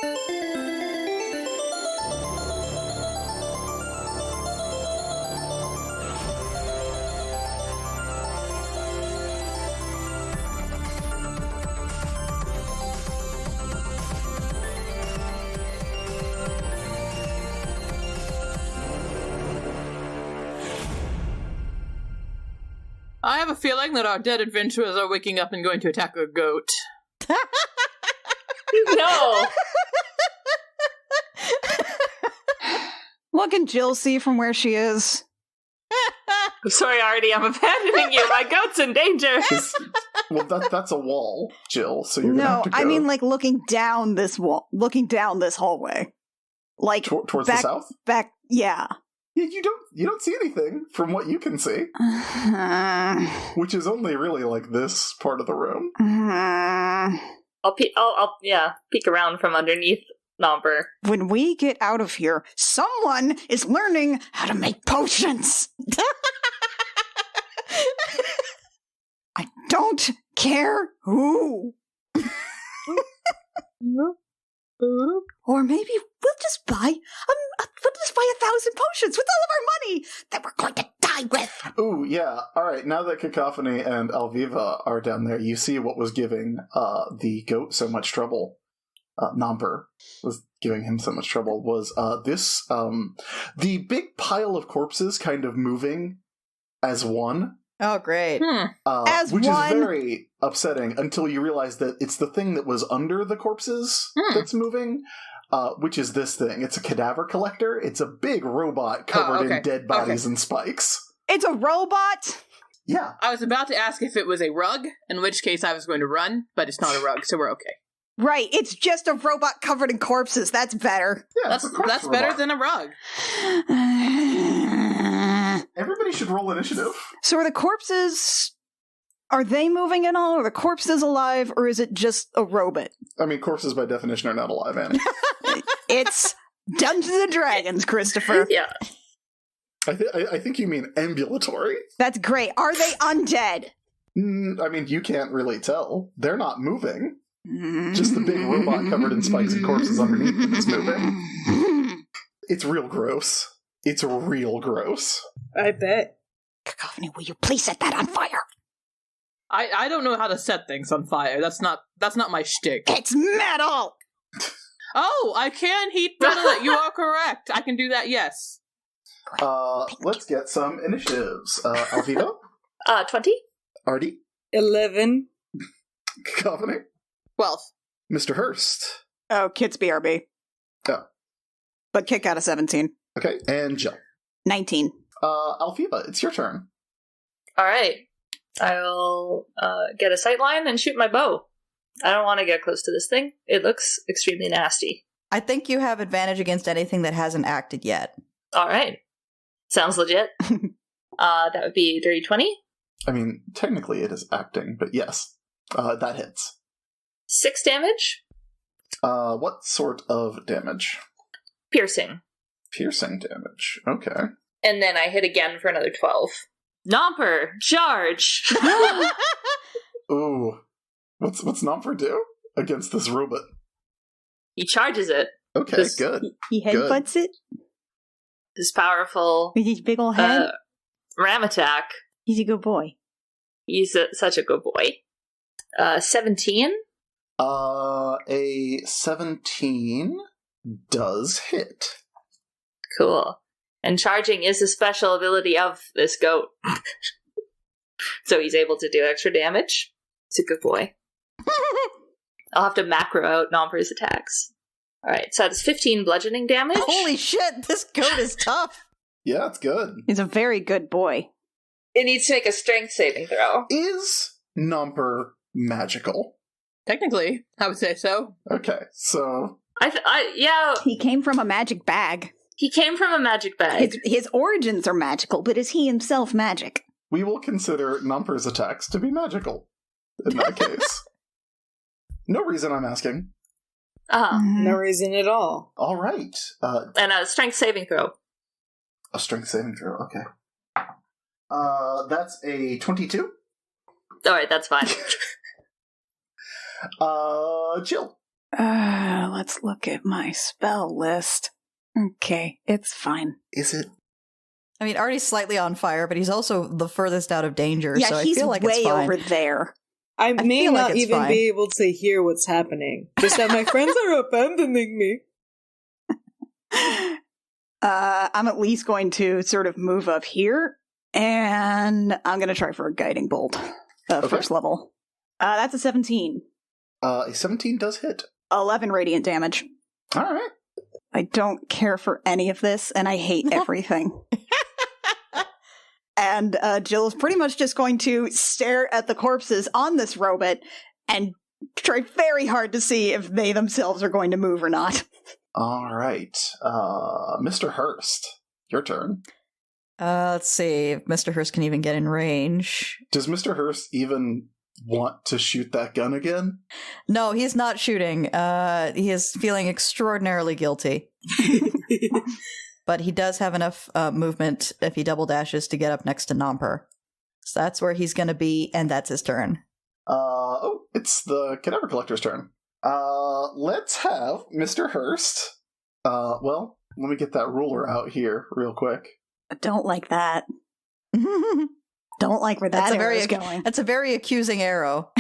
I have a feeling that our dead adventurers are waking up and going to attack a goat. No! What can Jill see from where she is? I'm sorry, Artie, I'm abandoning you. My goat's in danger. Well, that's a wall, Jill, so you're gonna have to go. I mean, like, looking down this wall, looking down this hallway. Like, towards the south? Back, yeah. Yeah, you don't see anything from what you can see. Which is only really, like, this part of the room. I'll peek around from underneath Nomper. When we get out of here, someone is learning how to make potions! I don't care who! Or maybe we'll just buy 1,000 potions with all of our money that we're going to die with. Ooh, yeah. All right. Now that Cacophony and Alviva are down there, you see what was giving the goat so much trouble. Nomper was giving him so much trouble was the big pile of corpses kind of moving as one. Oh, great. As which one. Is very upsetting until you realize that it's the thing that was under the corpses that's moving, which is this thing. It's a cadaver collector. It's a big robot covered in dead bodies and spikes. It's a robot? Yeah. I was about to ask if it was a rug, in which case I was going to run, but it's not a rug, so we're okay. Right, it's just a robot covered in corpses. That's better. Yeah, that's better than a rug. Everybody should roll initiative. So are the corpses... Are they moving at all? Are the corpses alive? Or is it just a robot? I mean, corpses by definition are not alive, Annie. It's Dungeons and Dragons, Christopher. Yeah. I think you mean ambulatory. That's great. Are they undead? I mean, you can't really tell. They're not moving. Just the big robot covered in spikes and corpses underneath them is moving. It's real gross. It's real gross. I bet. Cacophony, will you please set that on fire? I don't know how to set things on fire. That's not my shtick. It's metal! Oh, I can heat metal. You are correct. I can do that, yes. Let's get some initiatives. Alviva? 20. Artie? 11. Cacophony? 12. Mr. Hurst? Oh, Kit's BRB. Oh. But Kit got a 17. Okay, and Jill? 19. Alviva, it's your turn. Alright. I'll get a sightline and shoot my bow. I don't want to get close to this thing. It looks extremely nasty. I think you have advantage against anything that hasn't acted yet. Alright. Sounds legit. That would be dirty 20. I mean, technically it is acting, but yes. That hits. 6 damage. What sort of damage? Piercing. Piercing damage. Okay. And then I hit again for another 12. Nomper, charge! Ooh. What's Nomper do against this robot? He charges it. Okay, good. He headbutts it? This powerful... With his big ol' head? Ram attack. He's a good boy. He's such a good boy. 17? A 17 does hit. Cool. And charging is a special ability of this goat. So he's able to do extra damage. He's a good boy. I'll have to macro out Nomper's attacks. Alright, so that's 15 bludgeoning damage. Holy shit, this goat is tough. Yeah, it's good. He's a very good boy. It needs to make a strength saving throw. Is Nomper magical? Technically, I would say so. Okay, so... Yeah. He came from a magic bag. He came from a magic bag. His origins are magical, but is he himself magic? We will consider Nomper's attacks to be magical, in that case. No reason I'm asking. No reason at all. All right. And a strength saving throw. A strength saving throw, okay. That's a 22. Alright, that's fine. Jill. Let's look at my spell list. Okay, it's fine. Is it? I mean, Artie's slightly on fire, but he's also the furthest out of danger, Yeah, so I he's feel like way it's fine. over there. I may feel like not it's even fine. be able to hear what's happening. Just that my friends are abandoning me. I'm at least going to sort of move up here, and I'm going to try for a guiding bolt. Okay. First level. That's a 17. A 17 does hit. 11 radiant damage. All right. I don't care for any of this, and I hate everything. And Jill is pretty much just going to stare at the corpses on this robot and try very hard to see if they themselves are going to move or not. All right. Mr. Hurst, your turn. Let's see if Mr. Hurst can even get in range. Does Mr. Hurst even want to shoot that gun again? No, he's not shooting. He is feeling extraordinarily guilty. But he does have enough movement if he double dashes to get up next to Nomper. So that's where he's going to be, and that's his turn. It's the Cadaver Collector's turn. Let's have Mr. Hurst. Let me get that ruler out here real quick. I don't like that. Don't like where that arrow is going. That's a very accusing arrow.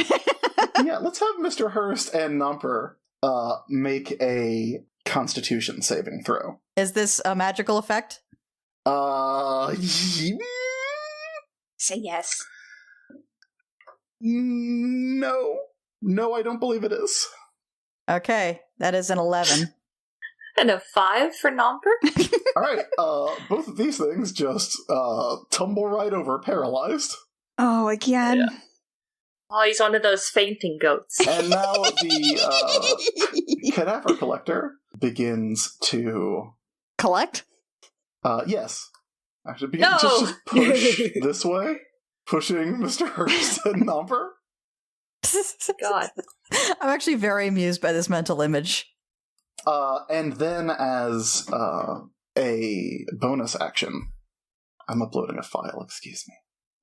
Yeah, let's have Mr. Hurst and Numper make a Constitution saving throw. Is this a magical effect? Say yes. No. No, I don't believe it is. Okay, that is an 11. And a 5 for Nomper? All right, both of these things just tumble right over, paralyzed. Oh, again. Yeah. Oh, he's one of those fainting goats. And now the Cadaver Collector begins to... Collect? Yes. Actually, just push this way, pushing Mr. Hurst and Numper. God. I'm actually very amused by this mental image. And then as a bonus action, I'm uploading a file, excuse me.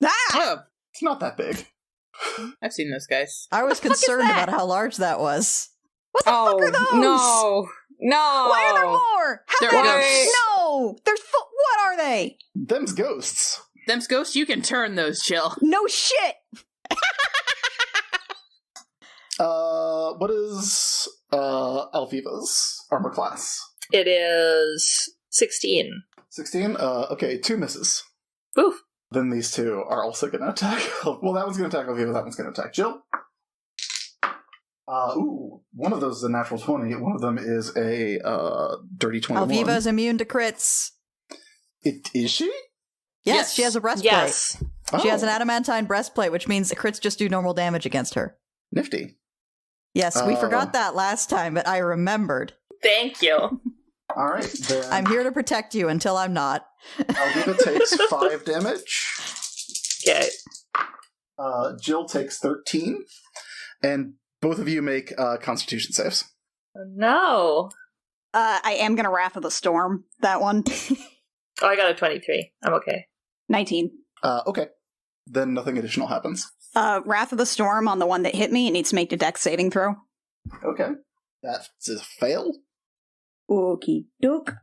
Ah! Oh, It's not that big. I've seen those guys. I was the fuck is concerned that? about how large that was. What the fuck are those? No! Why are there more? How They're many? ghosts. No! There's what are they? Them's ghosts. Them's ghosts, you can turn those, Jill. No shit! What is Alviva's armor class? It is 16. 16? Okay, 2 misses. Oof. Then these two are also going to attack. Well, that one's going to attack Alviva, that one's going to attack Jill. One of those is a natural 20, one of them is a dirty 21. Alviva's immune to crits. Is she? Yes, she has a breastplate. Yes. She has an adamantine breastplate, which means the crits just do normal damage against her. Nifty. Yes, we forgot that last time, but I remembered. Thank you. All right, then I'm here to protect you until I'm not. Alviva takes 5 damage. Okay. Jill takes 13. And both of you make Constitution saves. Oh, no. I am gonna Wrath of the Storm, that one. Oh, I got a 23. I'm okay. 19. Okay. Then nothing additional happens. Wrath of the Storm on the one that hit me, it needs to make a dex saving throw. Okay. That's a fail. Okie doke.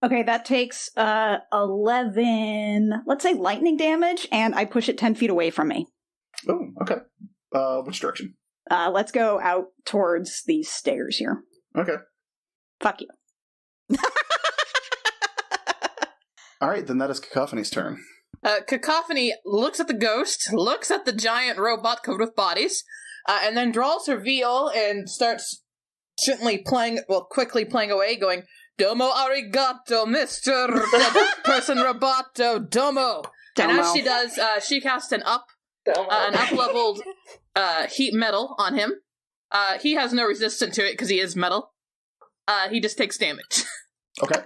Okay, that takes 11, let's say lightning damage, and I push it 10 feet away from me. Oh, okay. Which direction? Let's go out towards these stairs here. Okay. Fuck you. All right, then that is Cacophony's turn. Cacophony looks at the ghost, looks at the giant robot covered with bodies, and then draws her viol and starts quickly playing away, going, Domo arigato, Mr. Person Roboto, Domo. And as she does, she casts an up-leveled heat metal on him. He has no resistance to it because he is metal. He just takes damage. Okay.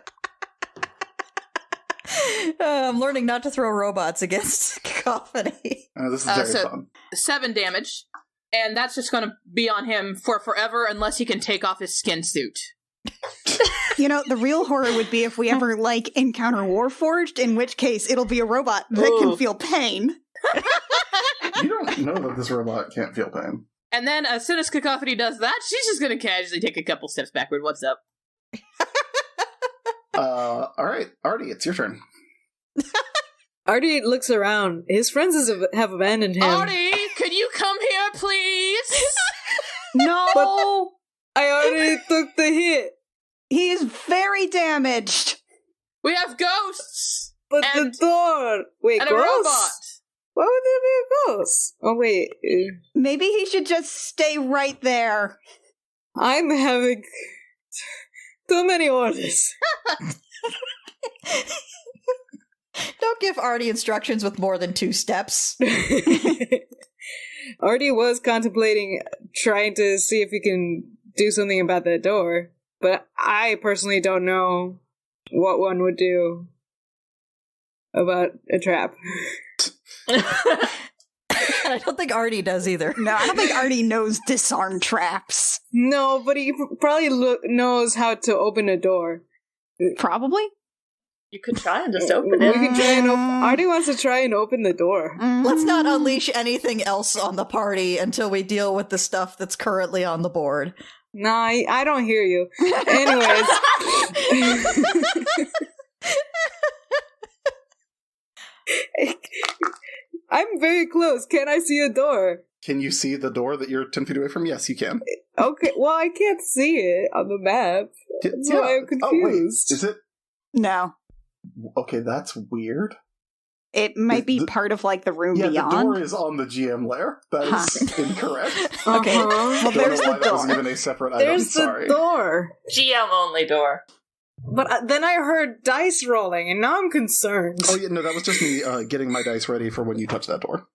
I'm learning not to throw robots against Cacophony. This is very fun. 7 damage. And that's just going to be on him for forever unless he can take off his skin suit. You know, the real horror would be if we ever, encounter Warforged, in which case it'll be a robot that can feel pain. You don't know that this robot can't feel pain. And then as soon as Cacophony does that, she's just gonna casually take a couple steps backward. What's up? Alright, Artie, it's your turn. Artie looks around. His friends have abandoned him. Artie, could you come here, please? No! I already took the hit. He is very damaged. We have ghosts! But And- the door. Wait, and ghosts? a robot! Why would there be a ghost? Oh wait, Maybe he should just stay right there. I'm having too many orders. Don't give Artie instructions with more than 2 steps. Artie was contemplating trying to see if he can do something about that door, but I personally don't know what one would do about a trap. I don't think Artie does either. No, I don't think Artie knows disarm traps. No, but he probably knows how to open a door. Probably. You could try and just open We it. can try and Artie wants to try and open the door. Let's not unleash anything else on the party until we deal with the stuff that's currently on the board. Nah, I don't hear you. Anyways. I'm very close. Can I see a door? Can you see the door that you're 10 feet away from? Yes, you can. Okay, well, I can't see it on the map. That's why I'm confused. Oh, wait. Is it? No. Okay, that's weird. It might be The- part of, like, the room Yeah, beyond. the door is on the GM layer. That is incorrect. Okay. Uh-huh. Well, Don't there's know why the that was door. even a separate item. There's Sorry. the door. GM only door. But then I heard dice rolling, and now I'm concerned. Oh, yeah, no, that was just me getting my dice ready for when you touch that door.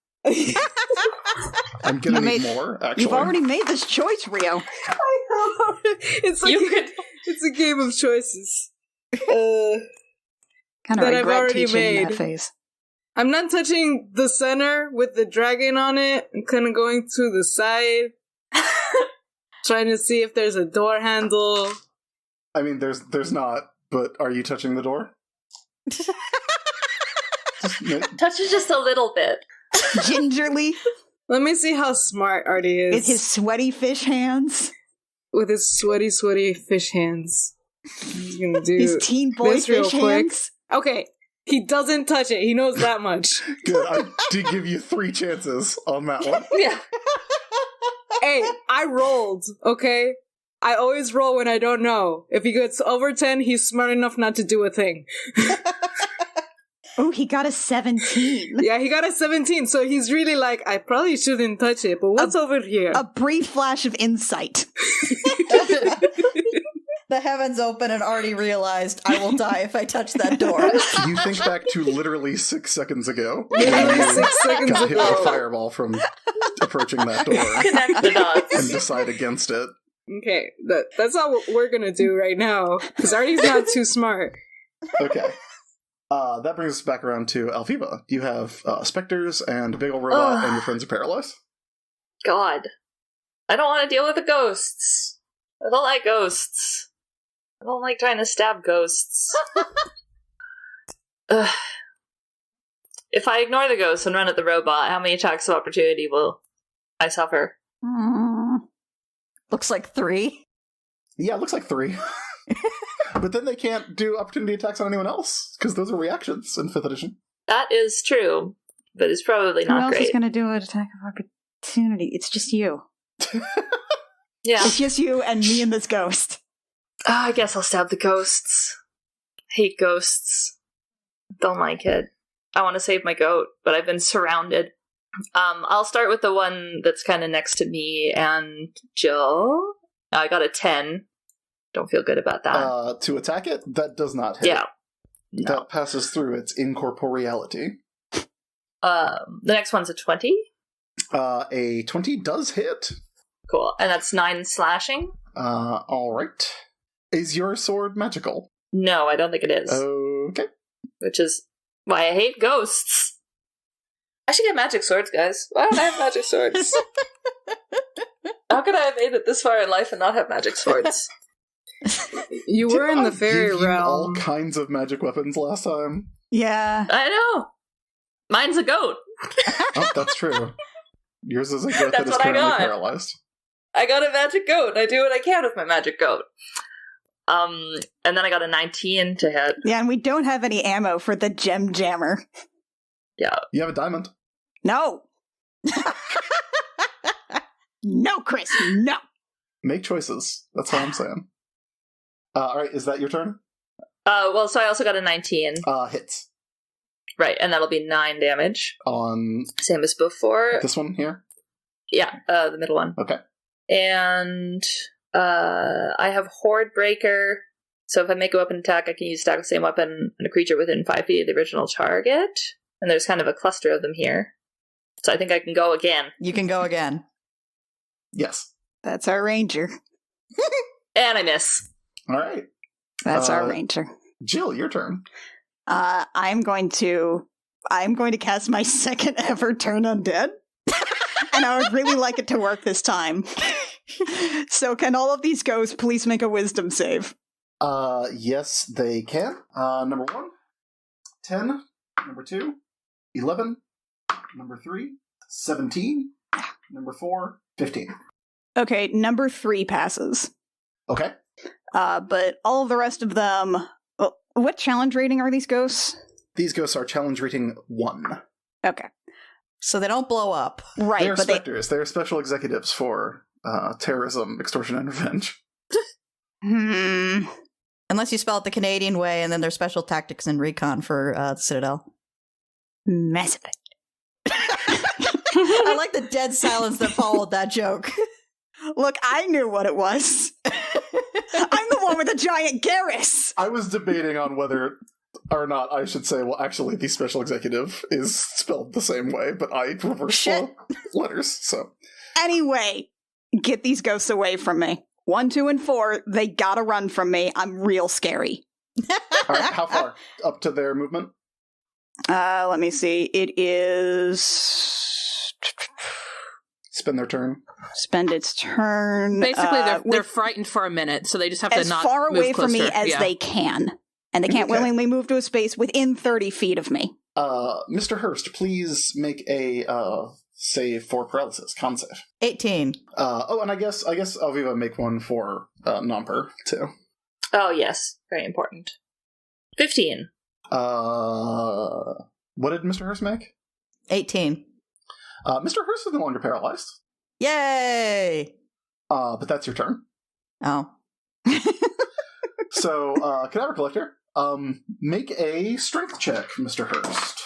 I'm gonna You need made- more, actually. You've already made this choice, Rio. It's like it's a game of choices. Kind of That I've regret already teaching in that made. phase. I'm not touching the center with the dragon on it. I'm kind of going to the side, trying to see if there's a door handle. I mean, there's not, but are you touching the door? Touch it just a little bit. Gingerly, Let me see how smart Artie is with his sweaty fish hands. with his sweaty fish hands. He's gonna do His teen boy this real fish quick. hands. Okay, he doesn't touch it. He knows that much. Good. I did give you 3 chances on that one. Yeah. Hey, I rolled, okay? I always roll when I don't know. If he gets over 10, he's smart enough not to do a thing. Oh, he got a 17. Yeah, he got a 17, so he's really like, I probably shouldn't touch it, but what's over here? A brief flash of insight. The heavens open and Artie realized, I will die if I touch that door. You think back to literally 6 seconds ago. Literally when you 6 seconds got hit with a ago. fireball from approaching that door Connect the dots. and decide against it. Okay, that's not what we're gonna do right now, because Artie's not too smart. Okay. That brings us back around to Alviva. You have specters and a big old robot, and your friends are paralyzed. God. I don't want to deal with the ghosts. I don't like ghosts. I don't like trying to stab ghosts. Ugh. If I ignore the ghosts and run at the robot, how many attacks of opportunity will I suffer? Looks like 3. Yeah, it looks like 3. But then they can't do opportunity attacks on anyone else, because those are reactions in 5th edition. That is true, but it's probably Who not else is great. going to do an attack of opportunity? It's just you. Yeah. It's just you and me and this ghost. I guess I'll stab the ghosts. Hate ghosts. Don't like it. I want to save my goat, but I've been surrounded. I'll start with the one that's kind of next to me and Jill. I got a 10. Don't feel good about that. To attack it, that does not hit. Yeah. No. That passes through its incorporeality. The next one's a 20. A 20 does hit. Cool. And that's 9 slashing? Alright. Is your sword magical? No, I don't think it is. Okay. Which is why I hate ghosts. I should get magic swords, guys. Why don't I have magic swords? How could I have made it this far in life and not have magic swords? You were in the fairy Give you all realm. kinds of magic weapons last time. Yeah. I know. Mine's a goat. Oh, that's true. Yours is a goat that That's is what I currently got. paralyzed. I got a magic goat. I do what I can with my magic goat. And then I got a 19 to hit. Yeah, and we don't have any ammo for the gem jammer. Yeah. You have a diamond. No. No, Chris, no. Make choices. That's all I'm saying. Alright, is that your turn? So I also got a 19. Hits. Right, and that'll be 9 damage. On Same as before. this one here? Yeah, the middle one. Okay. And I have Horde Breaker, so if I make a weapon attack, I can use attack with the same weapon on a creature within 5 feet of the original target. And there's kind of a cluster of them here. So I think I can go again. You can go again. Yes. That's our ranger. And I miss. Alright. That's our ranger. Jill, your turn. I'm going to cast my second ever turn undead. And I would really like it to work this time. So can all of these ghosts please make a wisdom save? Yes, they can. Number 1, 10. Number 2, 11. Number 3, 17. Number 4, 15. Okay, number 3 passes. Okay. But all of the rest of them... Well, what challenge rating are these ghosts? These ghosts are challenge rating 1. Okay. So they don't blow up. Right, They're but specters. They're special executives for terrorism, extortion, and revenge. Unless you spell it the Canadian way, and then there's special tactics and recon for the Citadel. Mass Effect. I like the dead silence that followed that joke. Look, I knew what it was. I'm the one with the giant Garrus. I was debating on whether or not I should say, well, actually, the special executive is spelled the same way, but I reversed the letters, so. Anyway, get these ghosts away from me. 1, 2, and 4, they gotta run from me. I'm real scary. All right, how far? Up to their movement? Let me see. It is... Spend their turn. Spend its turn. Basically, they're frightened for a minute, so they just have to as not far move away from me closer. as they can. And they can't willingly move to a space within 30 feet of me. Mr. Hurst, please make a save for paralysis. Con save. 18. And I guess Alviva make one for Nomper, too. Oh, yes. Very important. 15. What did Mr. Hurst make? 18. Mr. Hurst is no longer paralyzed. Yay! But that's your turn. Oh. So, Cadaver Collector, make a strength check, Mr. Hurst.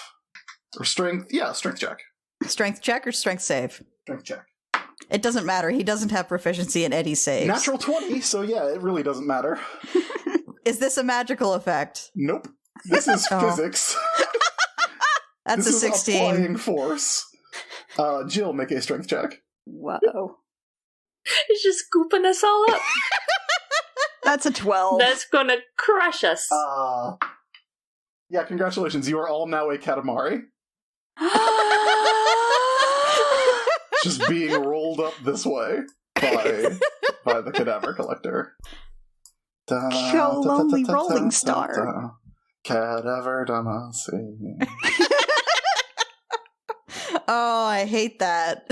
Or strength check. Strength check or strength save? Strength check. It doesn't matter. He doesn't have proficiency in any saves. Natural 20, so yeah, it really doesn't matter. Is this a magical effect? Nope. This is physics. That's this a 16. Is applying force. Jill, make a strength check. Whoa. He's just scooping us all up. That's a 12. That's gonna crush us. Yeah, congratulations. You are all now a katamari. Just being rolled up this way by the Cadaver Collector. Go lonely rolling star. Cadaver Damasi. Oh, I hate that.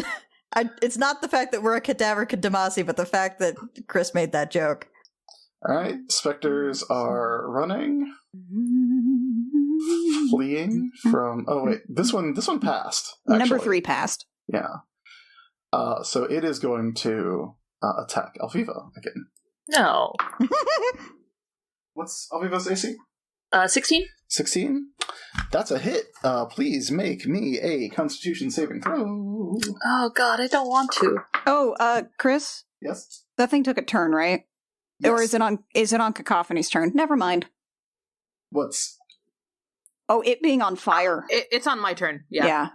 It's not the fact that we're a Cadaver Damasi, but the fact that Chris made that joke. Alright, specters are running. Fleeing from... Oh, wait. This one passed. Actually. Number 3 passed. Yeah. So it is going to attack Alviva again. No. What's Alviva's AC? 16? 16? That's a hit. Please make me a Constitution saving throw. Oh god, I don't want to. Oh, Chris? Yes? That thing took a turn, right? Yes. Or is it on Cacophony's turn? Never mind. What's... Oh, it being on fire. It's on my turn. Yeah.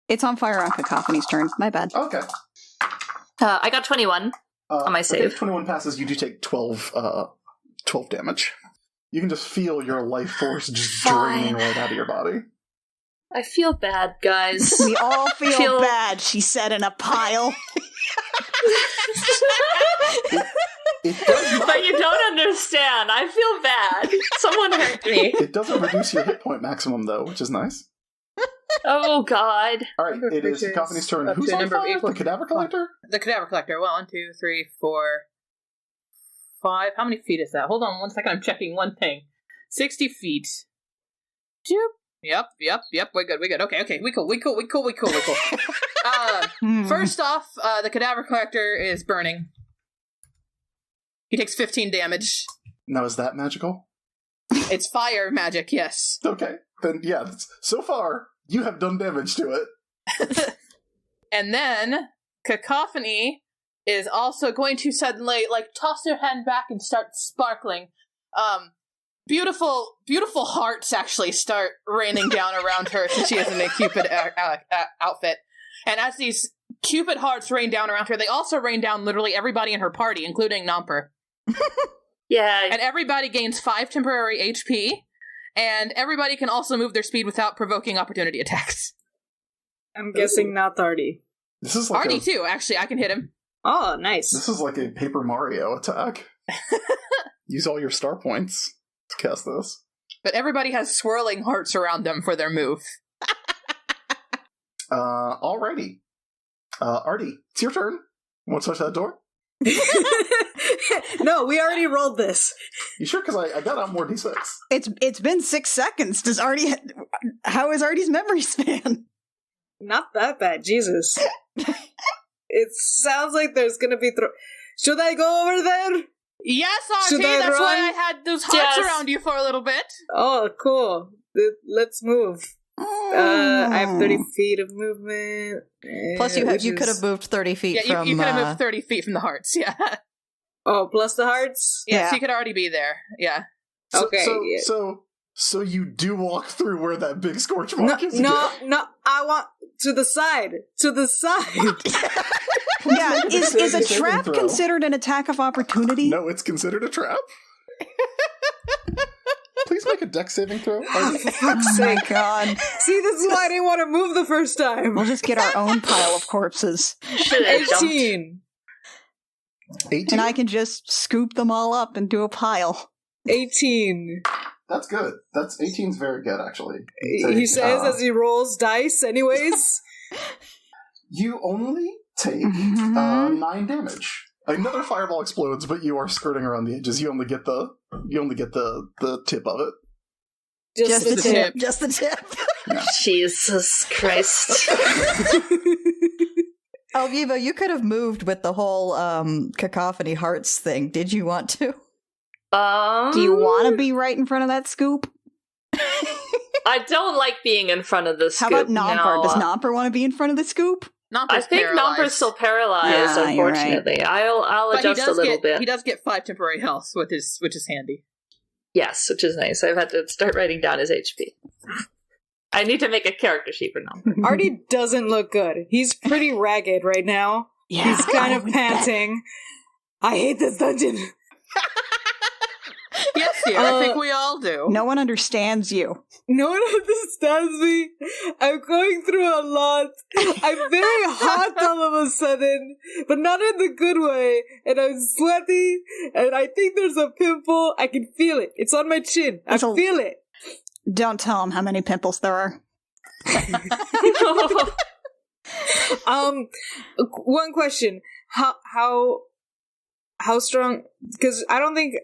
It's on fire on Cacophony's turn. My bad. Okay. I got 21 on my save. Okay, 21 passes, you do take 12 damage. You can just feel your life force just draining right out of your body. I feel bad, guys. We all feel bad, she said in a pile. It does not, But you don't understand. I feel bad. Someone hurt me. it doesn't reduce your hit point maximum, though, which is nice. Oh, God. All right, it is Cacophony's turn. Up Who's to on number fire? equal- The Cadaver Collector? The Cadaver Collector. 1, 2, 3, 4, 5. How many feet is that? Hold on 1 second. I'm checking one thing. 60 feet. Doop. Yep. We're good. Okay. We cool. First off, the Cadaver Collector is burning. He takes 15 damage. Now, is that magical? It's fire magic, yes. Okay. Then, yeah, so far, you have done damage to it. And then Cacophony is also going to suddenly, toss her hand back and start sparkling. Beautiful hearts actually start raining down around her since she is in a Cupid outfit. And as these Cupid hearts rain down around her, they also rain down literally everybody in her party, including Nomper. Yeah. And everybody gains 5 temporary HP, and everybody can also move their speed without provoking opportunity attacks. I'm guessing not Artie. This is like Artie too, actually, I can hit him. Oh, nice. This is like a Paper Mario attack. Use all your star points to cast this. But everybody has swirling hearts around them for their move. Alrighty. Artie, it's your turn. Want to touch that door? No, we already rolled this. You sure? Because I got out more d6. It's been 6 seconds. Does Artie? How is Artie's memory span? Not that bad, Jesus. It sounds like there's gonna be Should I go over there? Yes, Artie, Should I that's why run? I had those hearts Yes. around you for a little bit. Oh, cool. Let's move. I have 30 feet of movement. Plus, you could have moved 30 feet Yeah, from... you could have moved 30 feet from the hearts, yeah. Oh, plus the hearts? Yes, you could already be there, yeah. Okay. So you do walk through where that big scorch No, mark is? no, I want to the side. To the side. Yeah, is a Saving trap throw. considered an attack of opportunity? No, it's considered a trap. Please make a dex saving throw. Oh my god. See, this is why I didn't want to move the first time. We'll just get our own pile of corpses. Should have jumped. 18. 18. And I can just scoop them all up and do a pile. 18. That's good. 18's very good, actually. He says as he rolls dice, anyways. You only take 9 damage. Another fireball explodes, but you are skirting around the edges. You only get the tip of it. Just the tip. Just the tip. Jesus Christ. Alviva, you could have moved with the whole Cacophony Hearts thing. Did you want to? Do you want to be right in front of that scoop? I don't like being in front of the How scoop. about Nomper? No. Does Nomper want to be in front of the scoop? I think Nomper's still paralyzed, Yeah, you're unfortunately. I'll But adjust a little bit. He does get 5 temporary health, which is handy. Yes, which is nice. I've had to start writing down his HP. I need to make a character sheet for Nomper. Artie doesn't look good. He's pretty ragged right now. Yeah. He's kind of panting. I hate this dungeon. Yes, dear, I think we all do. No one understands you. No one understands me. I'm going through a lot. I'm very hot all of a sudden, but not in the good way. And I'm sweaty, and I think there's a pimple. I can feel it. It's on my chin. I feel it. Don't tell him how many pimples there are. One question. How strong? Because I don't think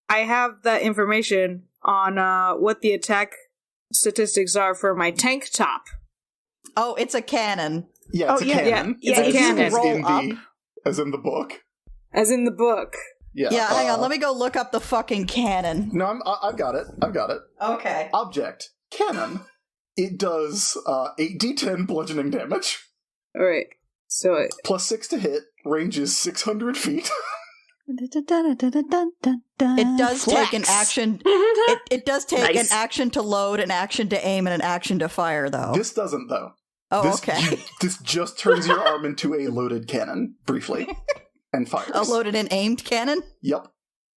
I have that information on what the attack statistics are for my tank top. Oh, it's a cannon. Yeah, it's a cannon. Yeah, it's a cannon. Roll up. As in the book. As in the book. Yeah. Hang on. Let me go look up the fucking cannon. No, I've got it. Okay. Object. Cannon. It does 8d10 bludgeoning damage. Alright. So Plus 6 to hit. Range is 600 feet. It does take an action. It does take Nice. an action to load, an action to aim, and an action to fire, though. This doesn't, though. Oh, okay. This just turns your arm into a loaded cannon, briefly, and fires. A loaded and aimed cannon? Yep.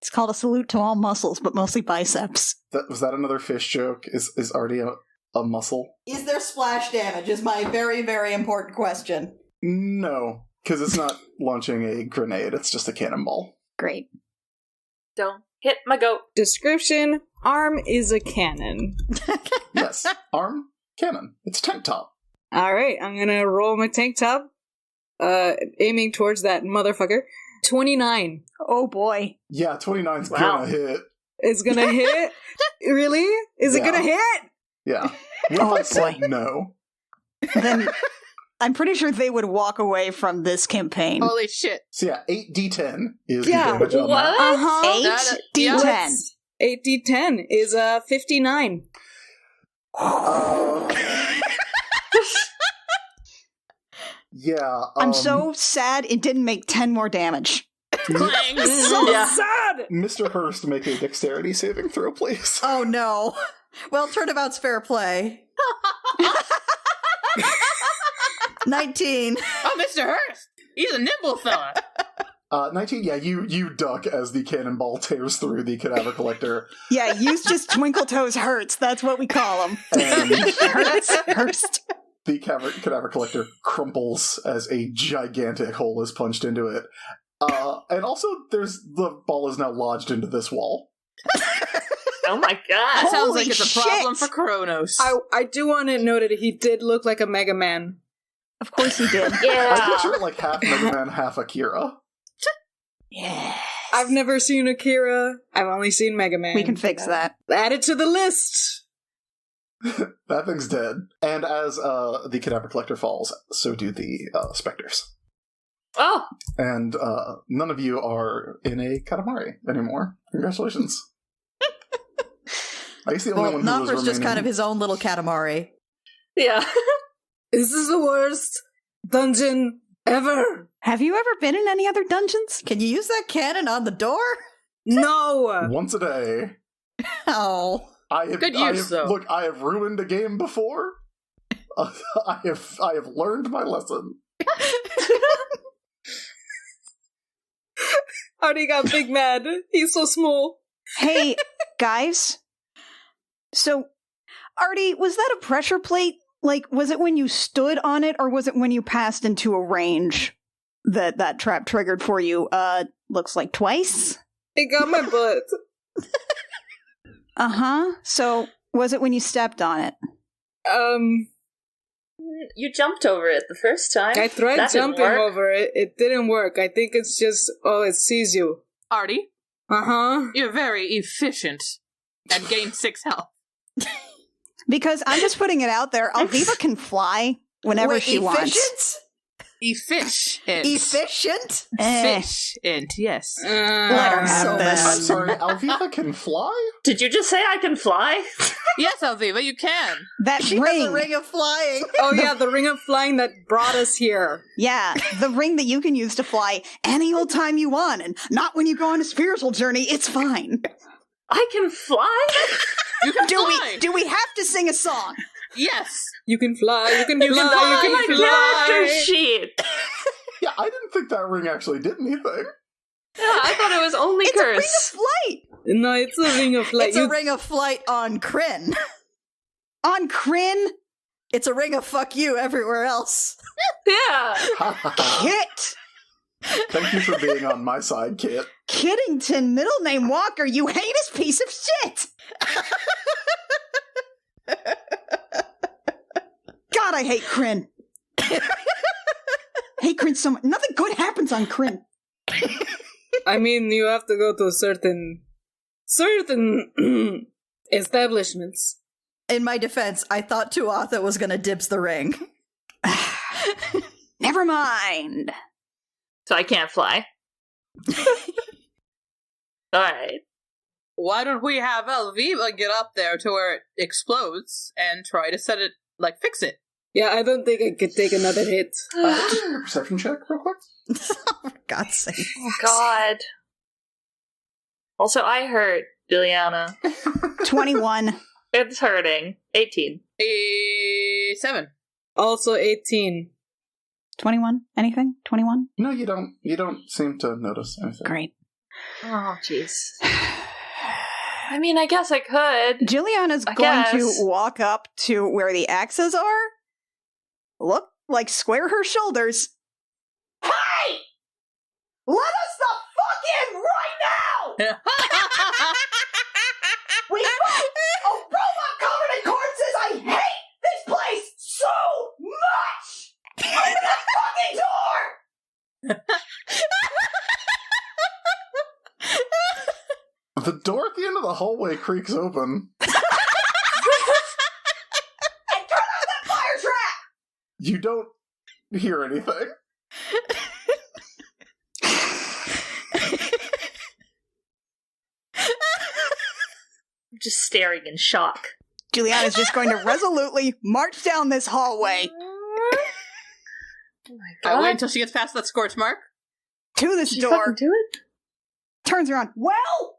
It's called a salute to all muscles, but mostly biceps. Was that another fish joke? Is Artie a muscle? Is there splash damage? Is my very, very important question. No, because it's not launching a grenade. It's just a cannonball. Great. Don't hit my goat. description: arm is a cannon. Yes. Arm cannon. It's tank top. Alright, I'm gonna roll my tank top, aiming towards that motherfucker. 29. Oh boy. Yeah, 29's Wow. gonna hit. It's gonna hit? Really? Is it Yeah. gonna hit? Yeah. What if I said no? Then I'm pretty sure they would walk away from this campaign. Holy shit. So yeah, 8d10 is Yeah, the damage on what? that. Uh-huh. 8d10. Let's- 8d10 is 59. Yeah. I'm so sad it didn't make 10 more damage. Clang. So Yeah. sad! Mr. Hurst, make a dexterity saving throw, please. Oh no. Well, turnabout's fair play. 19. Oh, Mr. Hurst! He's a nimble fella. 19, yeah, you duck as the cannonball tears through the cadaver collector. Yeah, use just Twinkle Toes Hurts. That's what we call them. And Hurst. the cadaver collector crumples as a gigantic hole is punched into it. And also, the ball is now lodged into this wall. Oh my god. That sounds Holy like it's a shit. problem for Kronos. I do want to note that he did look like a Mega Man. Of course he did. I Yeah. picture it like half Mega Man, half Akira. Yeah. I've never seen Akira. I've only seen Mega Man. We can fix that. Add it to the list. That thing's dead. And as the cadaver collector falls, so do the specters. Oh, And none of you are in a katamari anymore. Congratulations. I guess the only Well, one who was Nomper's just kind of remaining- his own little katamari. yeah. This is the worst dungeon ever. Have you ever been in any other dungeons? Can you use that cannon on the door? No. Once a day. Oh. Good use, though. Look, I have ruined a game before. I have learned my lesson. Artie got big mad. He's so small. Hey, guys. So, Artie, was that a pressure plate? Like, was it when you stood on it, or was it when you passed into a range that trap triggered for you? Looks like twice? It got my butt. Uh-huh. So, was it when you stepped on it? You jumped over it the first time. I tried That didn't jumping work. over it. It didn't work. I think it's just, it sees you. Artie, Uh-huh. you're very efficient and gain 6 health. Because I'm just putting it out there, Alviva can fly whenever Wait, she wants. efficient? Efficient. Efficient? Efficient, yes. Let her have so this. I'm sorry, Alviva can fly? Did you just say I can fly? Yes, Alviva, you can. That She ring. has a ring of flying. Oh yeah, the ring of flying that brought us here. Yeah, the ring that you can use to fly any old time you want, and not when you go on a spiritual journey. It's fine. I can fly? You can fly. Do we have to sing a song? Yes. You can fly, you can fly, Oh you my can character fly. sheet. Yeah, I didn't think that ring actually did anything. Yeah, I thought it was only It's a ring curse. of flight No, it's a ring of flight. It's a ring of flight on Kryn. on Kryn. It's a ring of fuck you everywhere else. Yeah. Kit Thank you for being on my side, Kit. Kiddington, middle name Walker. You heinous piece of shit. God, I hate Kryn. Hate Kryn so much. Nothing good happens on Kryn. I mean, you have to go to certain establishments. In my defense, I thought Tuatha was going to dibs the ring. Never mind. So I can't fly. Alright. Why don't we have Alviva get up there to where it explodes and try to set it, fix it? Yeah, I don't think I could take another hit. Just make a perception check real quick. For God's sake. Oh god. Also, I hurt, Juliana. 21. It's hurting. 18. 7. Also 18. 21? Anything? 21? No, you don't. You don't seem to notice anything. Great. Oh, jeez. I mean, I guess I could. Juliana's I going guess. to walk up to where the axes are. Look, square her shoulders. Hey! Let us the fuck in right now! We found a robot covered in corpses! I hate this The door at the end of the hallway creaks open. And turn on that fire trap! You don't hear anything. I'm just staring in shock. Juliana's just going to resolutely march down this hallway Oh my god. Wait until she gets past that scorch mark. to this Did you door, fucking do it? turns around. Well,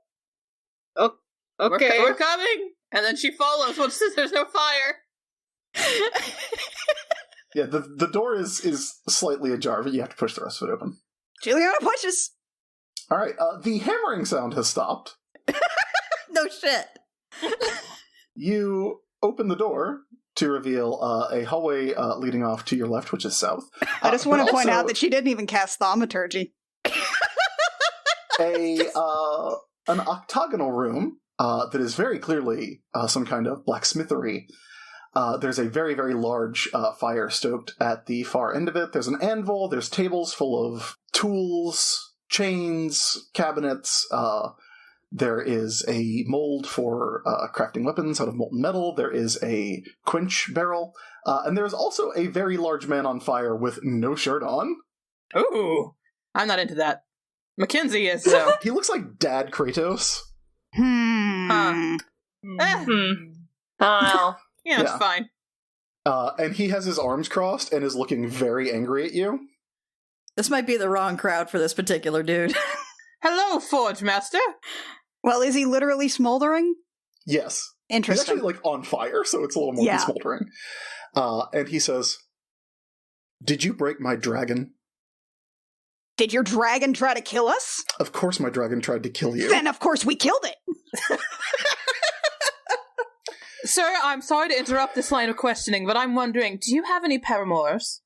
Okay. We're coming! And then she follows once there's no fire. Yeah, the door is slightly ajar, but you have to push the rest of it open. Juliana pushes. All right, the hammering sound has stopped. No shit. You open the door to reveal a hallway leading off to your left, which is south. I just want but to point also out that she didn't even cast thaumaturgy. an octagonal room that is very clearly some kind of blacksmithery. There's a very, very large fire stoked at the far end of it. There's an anvil. There's tables full of tools, chains, cabinets. There is a mold for crafting weapons out of molten metal. There is a quench barrel. And there's also a very large man on fire with no shirt on. Ooh. I'm not into that. Mackenzie is, though. He looks like Dad Kratos. Eh, Oh, yeah, it's Yeah. fine. And he has his arms crossed and is looking very angry at you. This might be the wrong crowd for this particular dude. Hello, Forge Master. Well, is he literally smoldering? Yes. He's Interesting. actually like on fire, so it's a little more Yeah. than smoldering. And he says, "Did you break my dragon?" Did your dragon try to kill us? Of course my dragon tried to kill you. Then, of course, we killed it. Sir, I'm sorry to interrupt this line of questioning, but I'm wondering, do you have any paramours?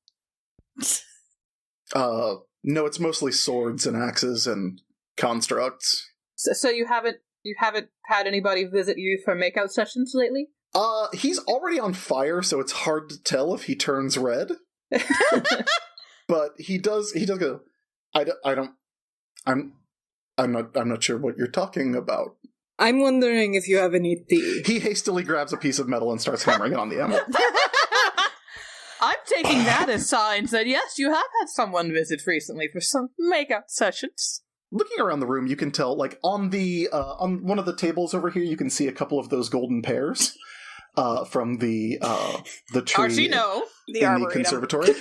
No, it's mostly swords and axes and constructs. So you haven't had anybody visit you for makeout sessions lately? He's already on fire, so it's hard to tell if he turns red. But he does go, I'm not sure what you're talking about. I'm wondering if you have any tea. He hastily grabs a piece of metal and starts hammering it on the anvil. I'm taking that as signs that yes, you have had someone visit recently for some makeout sessions. Looking around the room, you can tell, like, on the on one of the tables over here, you can see a couple of those golden pears from the tree Archino. The in the Arboretum. conservatory.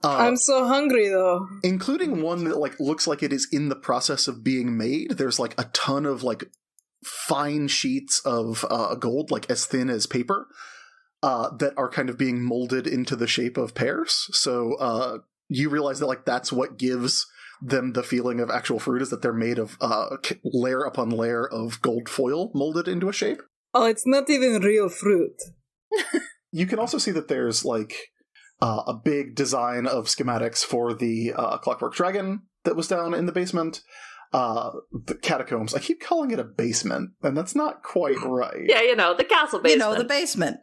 I'm so hungry, though. Including one that, like, looks like it is in the process of being made. There's, like, a ton of, like, fine sheets of gold, like, as thin as paper, that are kind of being molded into the shape of pears. So you realize that, like, that's what gives them the feeling of actual fruit, is that they're made of layer upon layer of gold foil molded into a shape. Oh, it's not even real fruit. You can also see that there's, like, a big design of schematics for the Clockwork Dragon that was down in the basement. The catacombs. I keep calling it a basement, and that's not quite right. yeah, the castle basement. The basement.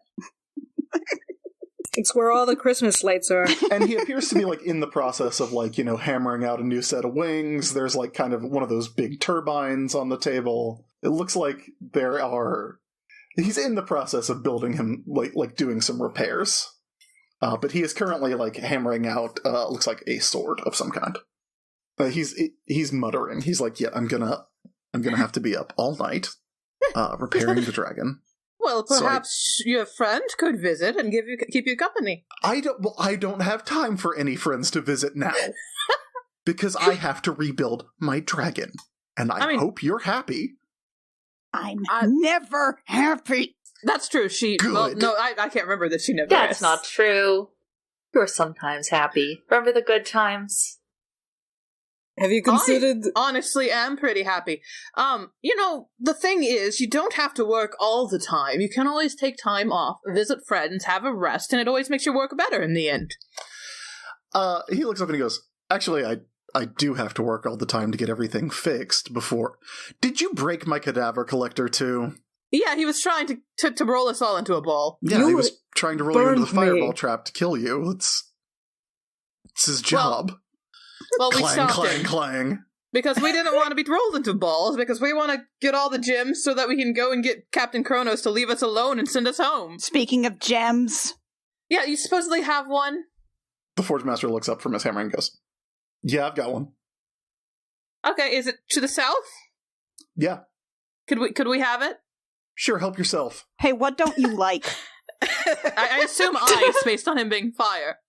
It's where all the Christmas lights are. And he appears to be, like, in the process of, like, hammering out a new set of wings. There's, like, kind of one of those big turbines on the table. It looks like he's in the process of building him, like doing some repairs. But he is currently, like, hammering out, looks like a sword of some kind. He's muttering. He's like, yeah, I'm gonna have to be up all night, repairing the dragon. Well, perhaps your friend could visit and keep you company. I don't have time for any friends to visit now. Because I have to rebuild my dragon. And I hope you're happy. I'm never happy. That's true. Well, no, I can't remember that she never That's is. not true. You're sometimes happy. Remember the good times? Have you considered... I honestly am pretty happy. The thing is, you don't have to work all the time. You can always take time off, visit friends, have a rest, and it always makes your work better in the end. He looks up and he goes, actually, I do have to work all the time to get everything fixed before... Did you break my cadaver collector too? Yeah, he was trying to roll us all into a ball. Yeah, he was trying to roll you into the burned me. fireball trap to kill you. It's his job. Well, we Clang, stopped clang, him. clang. Because we didn't want to be rolled into balls, because we want to get all the gems so that we can go and get Captain Kronos to leave us alone and send us home. Speaking of gems. Yeah, you supposedly have one? The Forge Master looks up from his hammer and goes, "Yeah, I've got one." Okay, is it to the south? Yeah. Could we have it? Sure, help yourself. Hey, what don't you like? I assume ice, based on him being fire.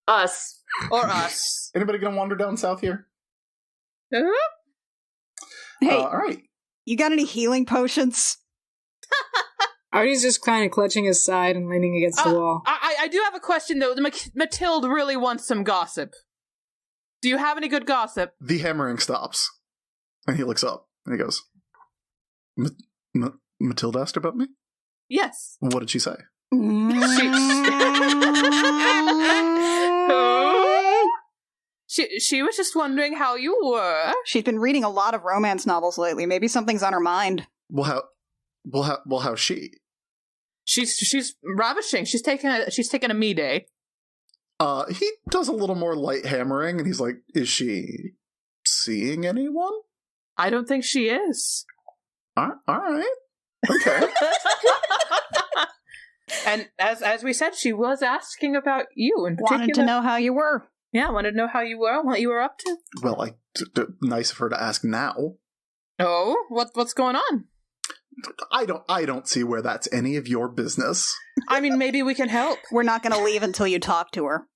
Us. Or us. Anybody gonna wander down south here? Hey, All right. you got any healing potions? Artie's just kind of clutching his side and leaning against the wall. I do have a question, though. Mathilde really wants some gossip. Do you have any good gossip? The hammering stops, and he looks up, and he goes, Mathilde asked about me? Yes. What did she say? She was just wondering how you were. She's been reading a lot of romance novels lately. Maybe something's on her mind. How's she? She's ravishing. She's taking a me day. He does a little more light hammering, and he's like, "Is she seeing anyone?" I don't think she is. All right. Okay. And as we said, she was asking about you in particular. Wanted to know how you were. Yeah, wanted to know how you were, what you were up to. Well, nice of her to ask now. Oh, what's going on? I don't see where that's any of your business. I mean, maybe we can help. We're not going to leave until you talk to her.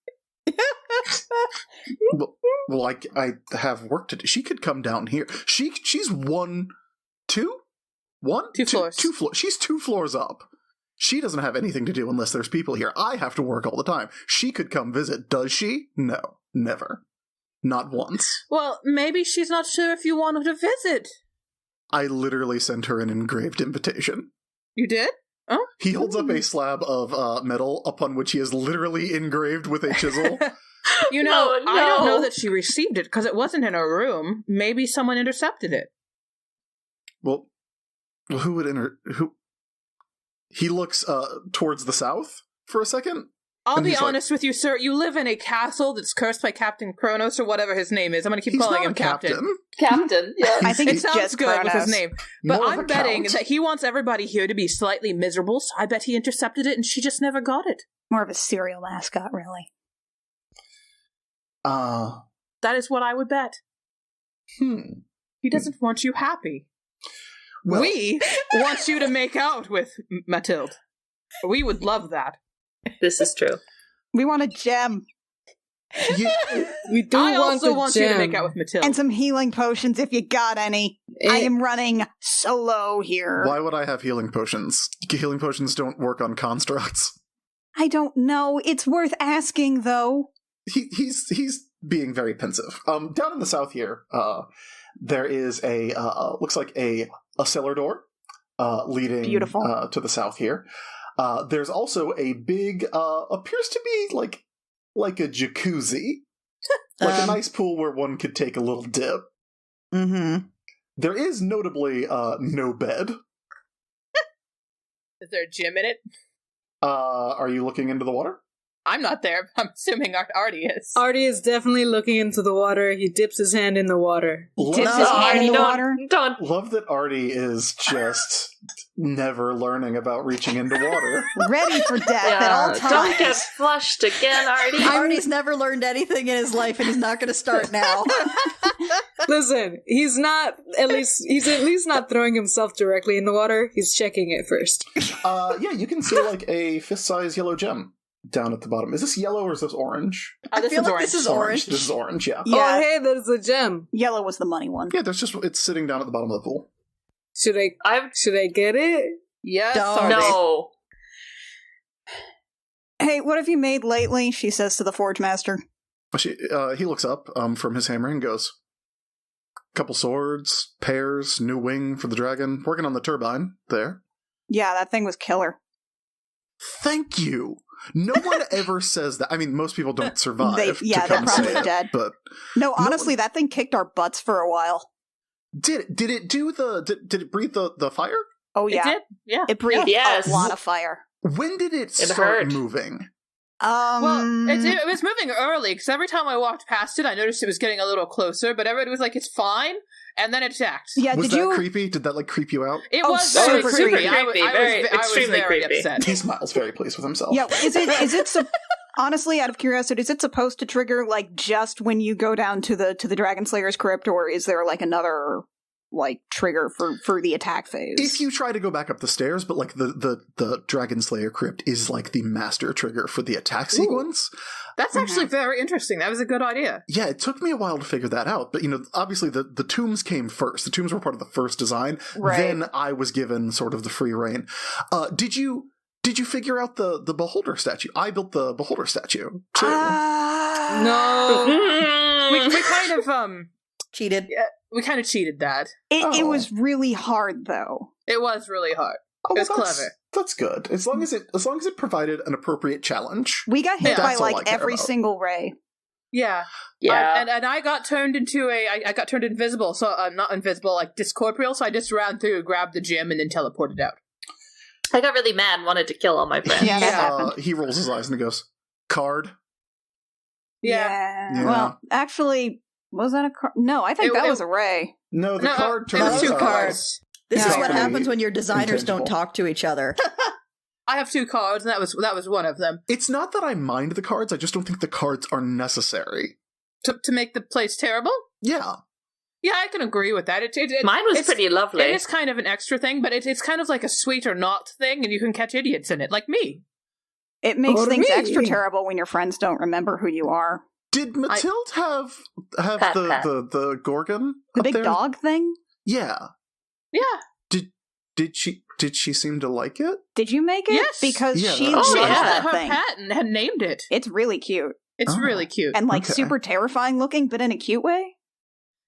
Well, I have work to do. She could come down here. She's two floors. She's 2 floors up. She doesn't have anything to do unless there's people here. I have to work all the time. She could come visit. Does she? No, never. Not once. Well, maybe she's not sure if you want her to visit. I literally sent her an engraved invitation. You did? Oh? He holds up a slab of metal upon which he is literally engraved with a chisel. You know, no. I don't know that she received it because it wasn't in her room. Maybe someone intercepted it. Well, who would who? He looks towards the south for a second. I'll be honest with you, sir. You live in a castle that's cursed by Captain Kronos or whatever his name is. I'm going to keep calling him Captain. Captain, yeah. I think it it's sounds just good Kronos. with his name. But More of I'm a betting count. that he wants everybody here to be slightly miserable, so I bet he intercepted it and she just never got it. More of a serial mascot, really. That is what I would bet. He doesn't want you happy. Well, We want you to make out with Mathilde. We would love that. This is true. We want a gem We do I want also the want gem. you to make out with Mathilde. and some healing potions if you got any. I am running solo here. why would I have healing potions? Healing potions don't work on constructs. I don't know. It's worth asking, though. He's being very pensive. Down in the south here, there is a looks like a cellar door leading Beautiful. to the south here. There's also a big appears to be like a jacuzzi, like a nice pool where one could take a little dip. Mm-hmm. There is notably no bed. Is there a gym in it? Are you looking into the water? I'm not there. I'm assuming Artie is. Artie is definitely looking into the water. He dips his hand in the water. Dips his hand in the water. Don't. Love that Artie is just never learning about reaching into water. Ready for death at all times. Don't get flushed again, Artie. Artie's never learned anything in his life, and he's not going to start now. Listen, he's at least not throwing himself directly in the water. He's checking it first. Yeah, you can see like a fist-sized yellow gem down at the bottom. Is this yellow or is this orange? This feel is like orange. this is orange. This is orange, yeah. Yeah, Oh, hey, there's a gem. yellow was the money one. Yeah, it's sitting down at the bottom of the pool. Should I get it? Yes, Don't. Artie. No. Hey, what have you made lately? She says to the Forge Master. He looks up from his hammer and goes, couple swords, pears, new wing for the dragon, working on the turbine there. Yeah, that thing was killer. Thank you. No one ever says that. I mean, most people don't survive. They're to come probably say it, dead. But No, honestly, that thing kicked our butts for a while. did it do did it breathe the fire? Oh, yeah. It did? Yeah. It breathed Yes. a lot of fire. When did it It start hurt. moving? Well, it was moving early, because every time I walked past it, I noticed it was getting a little closer, but everybody was like, it's fine, and then it attacked. Yeah, Was that creepy? Did that, creep you out? It was super very creepy. creepy. I was Extremely very creepy. upset. He smiles very pleased with himself. Yeah, is it honestly, out of curiosity, is it supposed to trigger, just when you go down to the Dragon Slayer's crypt, or is there, another... trigger for the attack phase? If you try to go back up the stairs, but the Dragon Slayer crypt is the master trigger for the attack sequence. That's actually very interesting. That was a good idea. Yeah, it took me a while to figure that out, but obviously the tombs came first. The tombs were part of the first design. Right. Then I was given sort of the free reign. Did you figure out the beholder statue? I built the beholder statue too. No. We kind of Cheated. yeah, we kind of cheated that. It was really hard, though. It was really hard. Oh, It's well, clever. That's good. As long as it provided an appropriate challenge. We got hit by That's all I care every about. single ray. Yeah. Yeah. And I got turned into I got turned invisible, so not invisible, discorporeal, so I just ran through, grabbed the gem, and then teleported out. I got really mad and wanted to kill all my friends. Yeah, that happened. He rolls his eyes and he goes, "Card." Yeah. Yeah. Well, actually, was that a card? No, I think that was a ray. No, the card it was turns 2 out- cards. This is Yeah. what happens when your designers don't Intangible. talk to each other. I have 2 cards, and that was one of them. It's not that I mind the cards, I just don't think the cards are necessary. To make the place terrible? Yeah. Yeah, I can agree with that. Mine was it's- pretty lovely. It is kind of an extra thing, but it's kind of like a sweet or not thing, and you can catch idiots in it, like me. It makes Or things me. extra terrible when your friends don't remember who you are. Did Mathilde have the Gorgon The up big there? dog thing? Yeah. Yeah. Did she seem to like it? Did you make it? Yes. Because Yeah, she that loves was- She yeah. that had her thing. pet and had named it. It's really cute. It's Oh. really cute. And Okay. super terrifying looking, but in a cute way.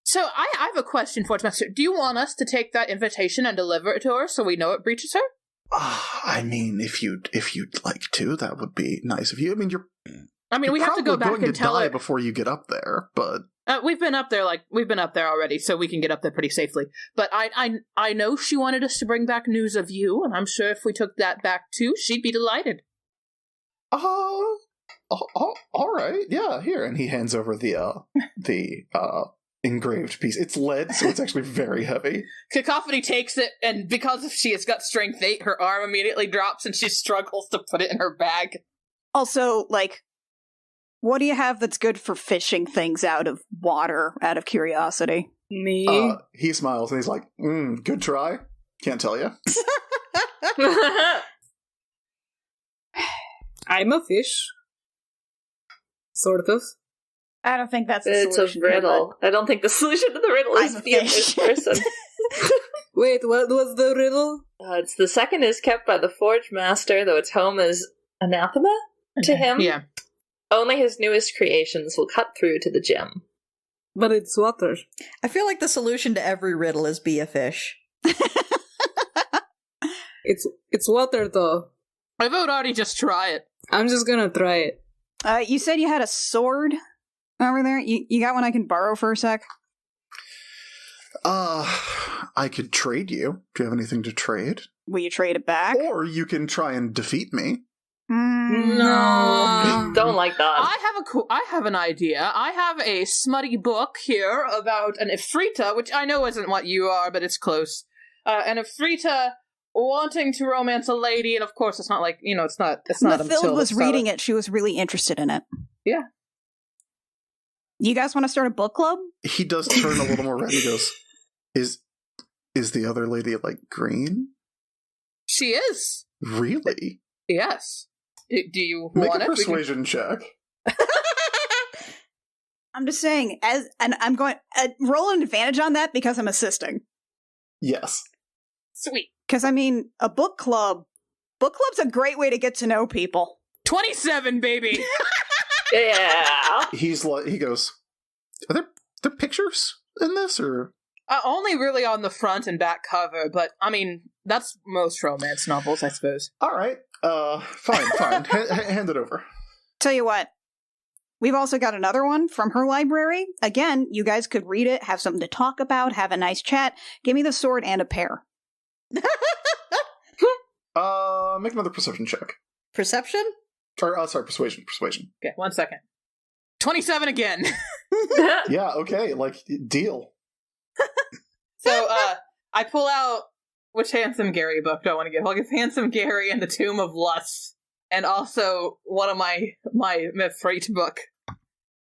So I have a question for Master. Do you want us to take that invitation and deliver it to her so we know it breaches her? I mean, if you'd like to, that would be nice of you. I mean, you're We have to go back going and to tell die her. before you get up there, but We've been up there already, so we can get up there pretty safely. But I know she wanted us to bring back news of you, and I'm sure if we took that back too, she'd be delighted. all right, yeah, here. And he hands over the engraved piece. It's lead, so it's actually very heavy. Cacophony takes it, and because she has got strength 8, her arm immediately drops, and she struggles to put it in her bag. Also, what do you have that's good for fishing things out of water, out of curiosity? Me? He smiles and he's like, good try. Can't tell you. I'm a fish. Sort of. I don't think that's the It's a solution. riddle. I don't think the solution to the riddle is I'm a be a fish. fish person. Wait, what was the riddle? It's the second is kept by the Forge Master, though its home is anathema to him. Yeah. Only his newest creations will cut through to the gem. But it's water. I feel like the solution to every riddle is be a fish. It's water though. I vote Artie just try it. I'm just gonna try it. You said you had a sword over there? You got one I can borrow for a sec? I could trade you. Do you have anything to trade? Will you trade it back? Or you can try and defeat me. No. Don't like that. I have an idea. I have a smutty book here about an Ifrita, which I know isn't what you are, but it's close. An Ifrita wanting to romance a lady, and of course it's not it's not Mathilde was reading it. She was really interested in it. Yeah. You guys want to start a book club? He does turn a little more red. He goes, Is the other lady green? She is. Really? Yes. Do you Make want a it? persuasion check. I'm just saying, and I'm going roll an advantage on that because I'm assisting. Yes. Sweet. Because a book club's a great way to get to know people. 27, baby. Yeah. He goes, Are there pictures in this, or? Only really on the front and back cover, but that's most romance novels, I suppose. All right. Fine. Hand it over. Tell you what, we've also got another one from her library. Again, you guys could read it, have something to talk about, have a nice chat. Give me the sword and a pair. Make another perception check. Perception? Or, sorry, persuasion. Okay, 1 second. 27 again. Yeah, okay, like, deal. So, I pull out which Handsome Gary book do I want to give? I'll give Handsome Gary and the Tomb of Lust, and also one of my Mithright book.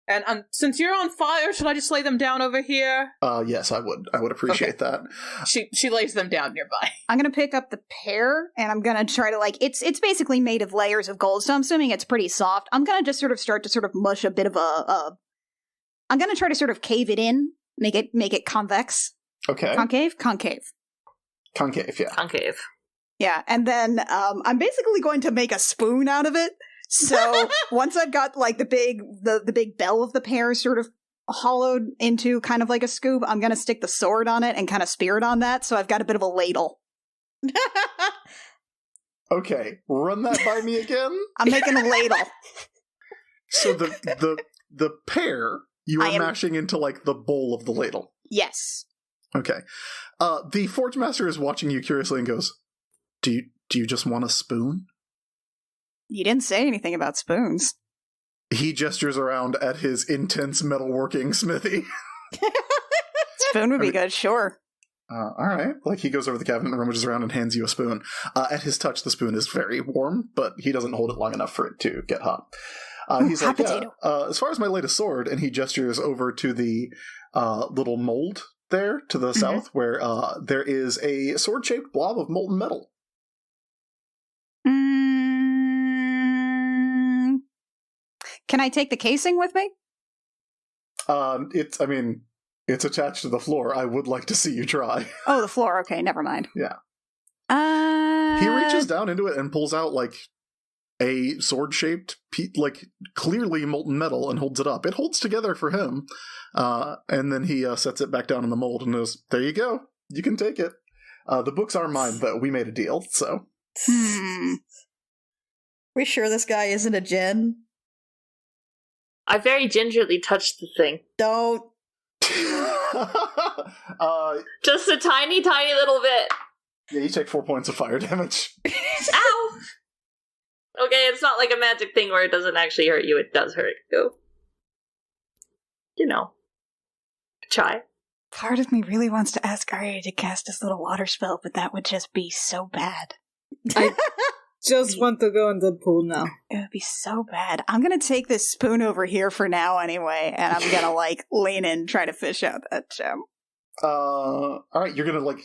And since you're on fire, should I just lay them down over here? Yes, I would. I would appreciate that. She lays them down nearby. I'm gonna pick up the pear, and I'm gonna try to, like, it's basically made of layers of gold, so I'm assuming it's pretty soft. I'm gonna just start to mush a bit of I'm gonna try to sort of cave it in, make it convex. Okay. Concave, yeah. Concave. Yeah, and then I'm basically going to make a spoon out of it. So once I've got, like, the big bell of the pear sort of hollowed into kind of like a scoop, I'm going to stick the sword on it and kind of spear it on that, so I've got a bit of a ladle. Okay, run that by me again. I'm making a ladle. So the pear you are mashing into, like, the bowl of the ladle. Yes. Okay. The Forge Master is watching you curiously and goes, Do you just want a spoon? You didn't say anything about spoons. He gestures around at his intense metalworking smithy. Spoon would be good, sure. All right. Like, he goes over the cabinet and rummages around and hands you a spoon. At his touch, the spoon is very warm, but he doesn't hold it long enough for it to get hot. He's like, as far as my latest sword, and he gestures over to the little mold there to the south, where there is a sword-shaped blob of molten metal. Can I take the casing with me? It's attached to the floor. I would like to see you try. Oh, the floor. Okay, never mind. Yeah. He reaches down into it and pulls out, like, a sword-shaped, like, clearly molten metal and holds it up. It holds together for him. And then he sets it back down in the mold and goes, there you go. You can take it. The books are mine, though. We made a deal, so. We sure this guy isn't a djinn? I very gingerly touched the thing. Don't. Just a tiny, tiny little bit. Yeah, you take 4 points of fire damage. Ow! Okay, it's not like a magic thing where it doesn't actually hurt you. It does hurt you. You know. Try. Part of me really wants to ask Arya to cast this little water spell, but that would just be so bad. I just want to go in the pool now. It would be so bad. I'm going to take this spoon over here for now anyway, and I'm going to, like, lean in and try to fish out that gem. Alright, you're going to, like,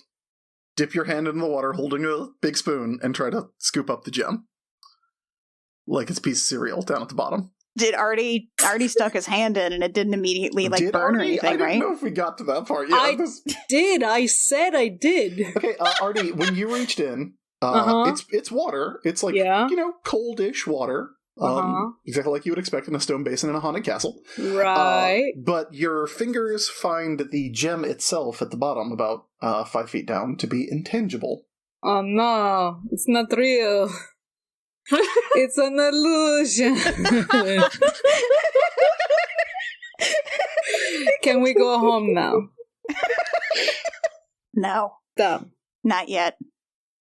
dip your hand in the water holding a big spoon and try to scoop up the gem. Like it's a piece of cereal down at the bottom. Did Artie stuck his hand in and it didn't immediately, like, burn or anything, right? I didn't know if we got to that part yet. I said I did. Okay, Artie, when you reached in, it's water. It's like, coldish water. Exactly like you would expect in a stone basin in a haunted castle. Right. But your fingers find the gem itself at the bottom, about 5 feet down, to be intangible. Oh no, it's not real. It's an illusion. Can we go home now? No. Dumb. Not yet.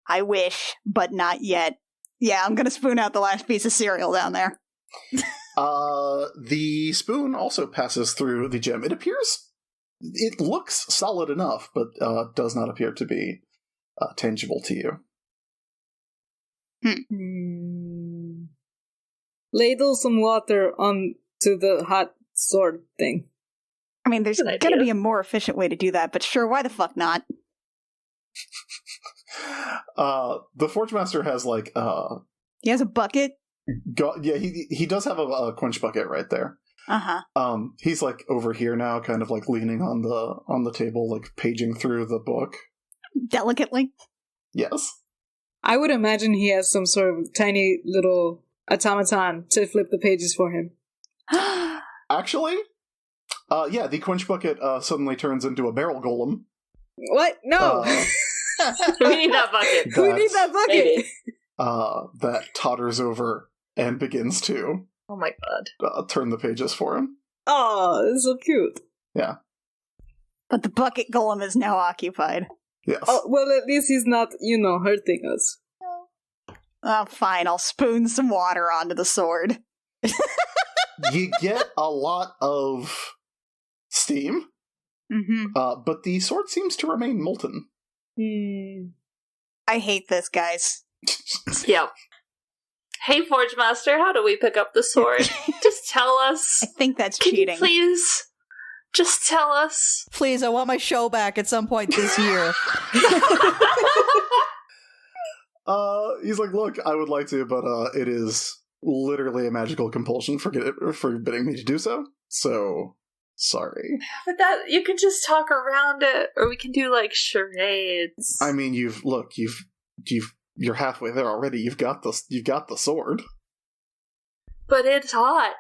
I wish, but not yet. Yeah, I'm gonna spoon out the last piece of cereal down there. The spoon also passes through the gem. It looks solid enough, but does not appear to be tangible to you. Ladle some water onto the hot sword thing. I mean, there's gonna be a more efficient way to do that, but sure, why the fuck not? The Forge Master has, like, he has a bucket? He does have a quench bucket right there. He's, like, over here now, kind of, like, leaning on the table, like, paging through the book. Delicately? Yes. I would imagine he has some sort of tiny little automaton to flip the pages for him. Actually, the quench bucket suddenly turns into a barrel golem. What? No! We need that bucket. We need that bucket! That totters over and begins to... Oh my god. Turn the pages for him. Oh, it's so cute. Yeah. But the bucket golem is now occupied. Yes. Oh, well, at least he's not, hurting us. Oh, fine, I'll spoon some water onto the sword. You get a lot of steam, but the sword seems to remain molten. I hate this, guys. Yep. Hey, Forge Master, how do we pick up the sword? Just tell us. I think that's Can cheating. you please just tell us? Please, I want my show back at some point this year. He's like, look, I would like to, but it is literally a magical compulsion forbidding me to do so. So, sorry. But that you can just talk around it, or we can do like charades. I mean, you're halfway there already. You've got the sword. But it's hot.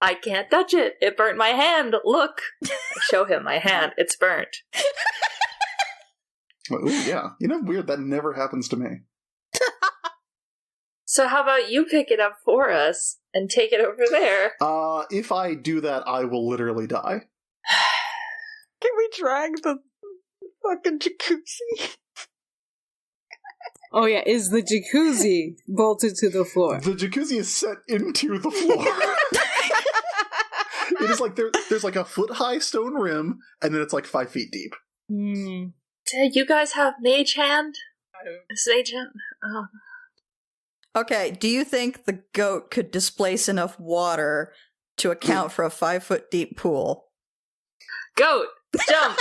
I can't touch it. It burnt my hand. Look. I show him my hand. It's burnt. Ooh, yeah. You know, weird. That never happens to me. So how about you pick it up for us and take it over there? If I do that, I will literally die. Can we drag the fucking jacuzzi? Oh yeah, is the jacuzzi bolted to the floor? The jacuzzi is set into the floor. It is like there's like a foot-high stone rim, and then it's like 5 feet deep. Do you guys have mage hand? Sage hand? Oh. Okay, do you think the goat could displace enough water to account for a 5 foot deep pool? Goat! Jump!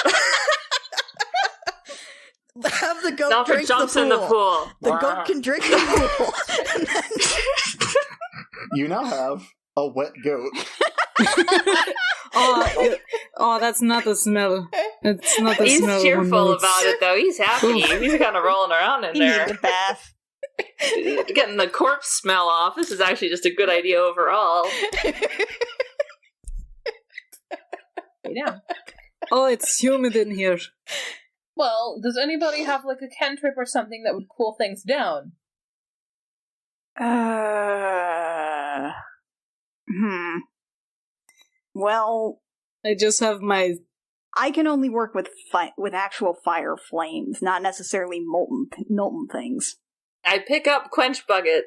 Have the goat Nopper drink jumps the pool. in the pool. The goat can drink the pool. You now have a wet goat. Oh, that's not the smell. It's not the He's smell. cheerful about it, though. He's happy. He's kind of rolling around in He there. needs a bath. Getting the corpse smell off. This is actually just a good idea overall. Yeah. Oh, it's humid in here. Well, does anybody have like a cantrip or something that would cool things down? Well, I just have my... I can only work with actual fire flames, not necessarily molten things. I pick up Quench Bucket.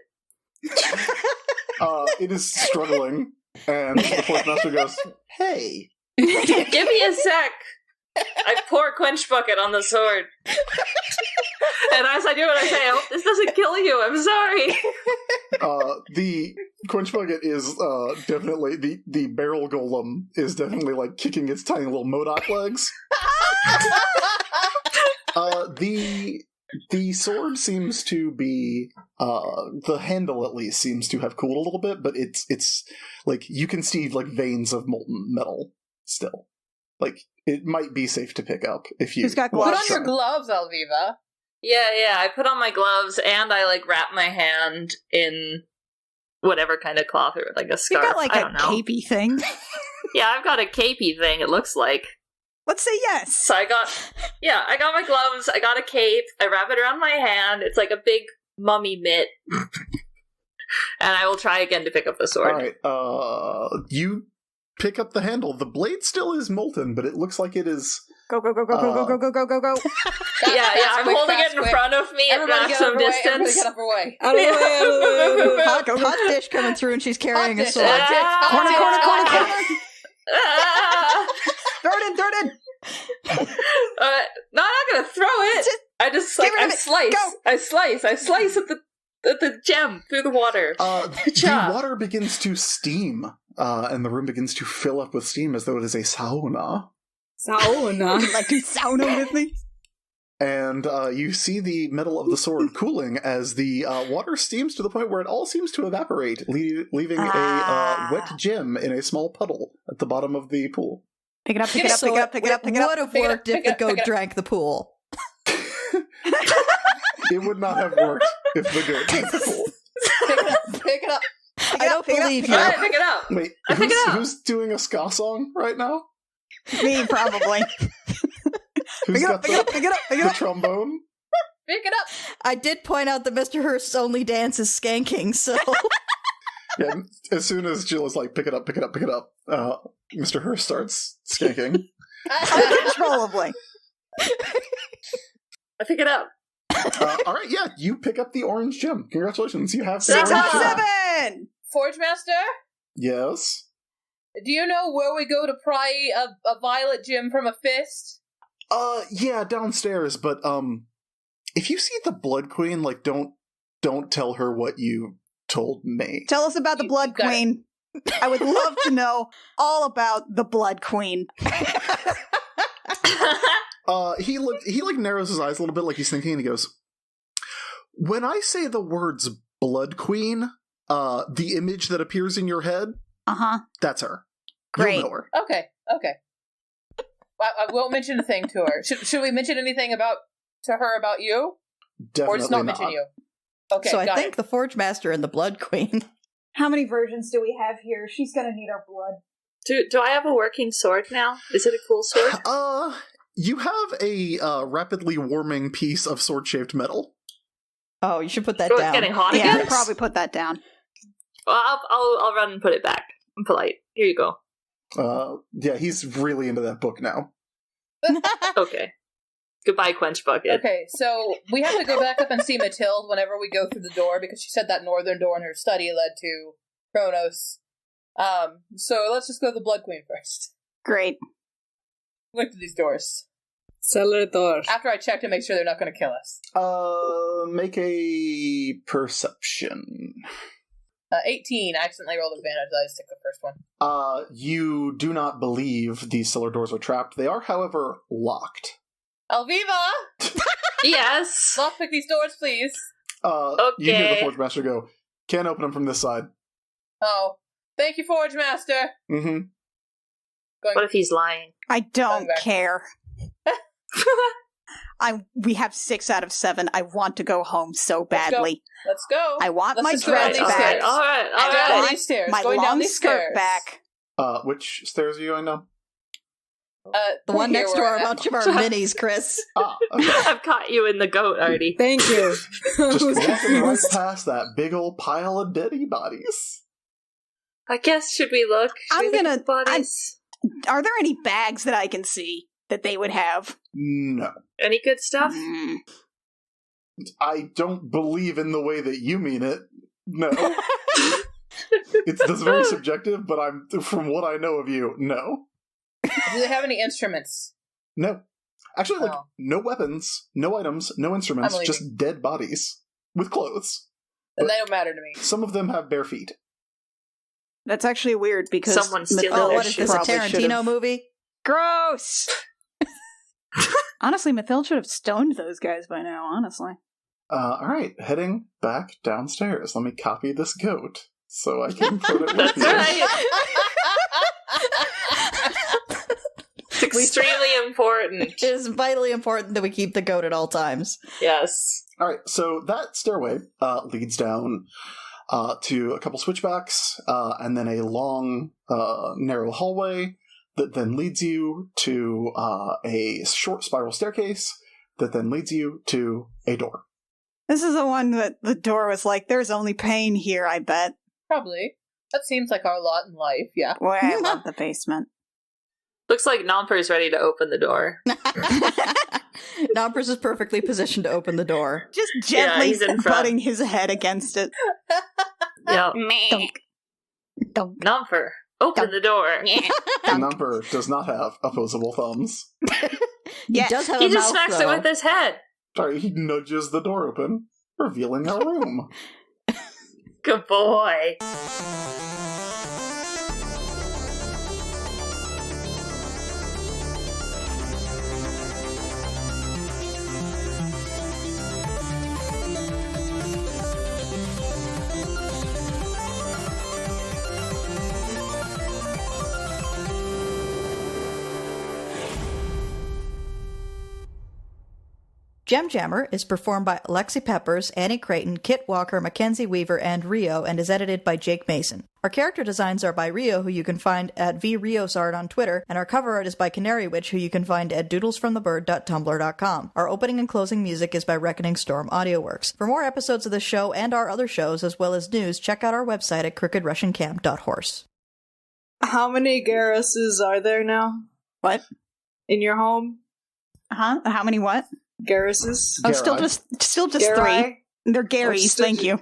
It is struggling, and the Force Master goes, "Hey." Give me a sec. I pour Quench Bucket on the sword. And as I do it, I say, I hope this doesn't kill you. I'm sorry. The Quench Bucket is definitely, the barrel golem is definitely like kicking its tiny little Modoc legs. The sword seems to be, the handle at least seems to have cooled a little bit, but it's like, you can see like veins of molten metal still. Like, it might be safe to pick up if you... Who's got Put gloves? on your gloves, Alviva. Yeah, I put on my gloves and I like wrap my hand in whatever kind of cloth or like a You scarf. got like I a don't know. capey thing. Yeah, I've got a capey thing, it looks like. Let's say yes. So I got my gloves, I got a cape, I wrap it around my hand, it's like a big mummy mitt. And I will try again to pick up the sword. Alright, you pick up the handle. The blade still is molten, but it looks like it is... Go. Yeah, I'm holding it in front of me at Everybody get maximum out of her way. Everybody distance. get out of her way. Out of the way. Hot dish coming through and she's carrying a Hot dish, sword. hot dish, hot dish. Ah! Throw it in. No, I'm not gonna throw it. I just like Get rid I of it. slice. Go. I slice at the gem through the water. the job. water begins to steam, and the room begins to fill up with steam as though it is a sauna. Sauna. Like to sauna with me? And you see the metal of the sword cooling as the water steams to the point where it all seems to evaporate, leaving a wet gem in a small puddle at the bottom of the pool. Pick it up. It would have worked if the goat drank the pool. It would not have worked if the goat drank the pool. Pick it up. I don't believe you. Alright, pick it up. Wait, I pick it up. who's doing a ska song right now? Me, probably. Who's got Pick it up. the trombone? Pick it up. I did point out that Mr. Hurst's only dance is skanking, so... Yeah, as soon as Jill is like, pick it up, Mr. Hurst starts skanking. Uncontrollably. I pick it up. All right, yeah, you pick up the orange gem. Congratulations, you have the 6 orange out of gem. 7! Forge Master, Yes. do you know where we go to pry a violet gem from a fist? Yeah, downstairs, but, if you see the Blood Queen, like, don't tell her what you told me. Tell us about the Blood You got it. Queen. I would love to know all about the Blood Queen. He narrows his eyes a little bit like he's thinking, and he goes, when I say the words Blood Queen, the image that appears in your head, Uh-huh. that's her. Great. You'll know her. Okay. I won't mention a thing to her. Should we mention anything to her about you? Definitely Or just not mention you? Okay, So I got think it. the Forge Master and the Blood Queen. How many versions do we have here? She's gonna need our blood. Do I have a working sword now? Is it a cool sword? You have a rapidly warming piece of sword-shaped metal. Oh, you should put that Oh, it's down. getting hot Yeah, again? probably put that down. Well, I'll run and put it back. I'm polite. Here you go. Yeah, he's really into that book now. Okay. Goodbye, Quench Bucket. Okay, so we have to go back up and see Mathilde whenever we go through the door, because she said that northern door in her study led to Kronos. So let's just go to the Blood Queen first. Great. Look to these doors. Cellar door. After I check to make sure they're not going to kill us. Make a perception. 18. I accidentally rolled advantage. I just took the first one. You do not believe these cellar doors are trapped. They are, however, locked. Alviva! Yes. Lockpick these doors, please. You hear the Okay. Forge Master go, can't open them from this side. Oh. Thank you, Forge Master. Mm-hmm. Going What if he's lying? I don't Going back. care. We have 6 out of 7. I want to go home so Let's go. badly. Let's go. I want Let's my just go down dress these back. stairs. All right. Down want these stairs. My Going down long these skirt stairs. back. Which stairs are you going down? The one here next to where our I'm at. bunch of our minis, Chris. Okay. I've caught you in the goat already. Thank you. Just walking right past that big old pile of deady bodies. I guess, should we look? Should I'm we look gonna- at the bodies? Are there any bags that I can see that they would have? No. Any good stuff? Mm. I don't believe in the way that you mean it. No. That's very subjective, but from what I know of you, no. Do they have any instruments? No. Actually, like, Oh. no weapons, no items, no instruments, I'm leaving. just dead bodies. With clothes. Then they don't matter to me. Some of them have bare feet. That's actually weird because Someone's stealing Mathilde their What is this, a probably Tarantino should've- movie? Gross! Honestly, Mathilde should have stoned those guys by now, honestly. Alright, heading back downstairs. Let me copy this goat so I can put it with That's you. right. It's extremely important. It is vitally important that we keep the goat at all times. Yes. Alright, so that stairway leads down to a couple switchbacks, and then a long, narrow hallway that then leads you to a short spiral staircase that then leads you to a door. This is the one that the door was like, there's only pain here, I bet. Probably. That seems like our lot in life, yeah. Boy, I love the basement. Looks like Nomper's ready to open the door. Nompers is perfectly positioned to open the door. Just Yeah, gently he's in front. butting his head against it. Yeah. Dunk. Dunk. Nomper, open the door. The number does not have opposable thumbs. Yes. He does have He a just mouth, smacks though. it with his head. Sorry, he nudges the door open, revealing our room. Good boy. Gem Jammer is performed by Lexi Peppers, Annie Creighton, Kit Walker, Mackenzie Weaver, and Rio, and is edited by Jake Mason. Our character designs are by Rio, who you can find at vriosart on Twitter, and our cover art is by Canary Witch, who you can find at doodlesfromthebird.tumblr.com. Our opening and closing music is by Reckoning Storm AudioWorks. For more episodes of the show and our other shows, as well as news, check out our website at crookedrussiancamp.horse. How many Garruses are there now What? in your home? Huh? How many what? Garruses? Oh, still Garai. just Garai? three. They're Garys, still thank you.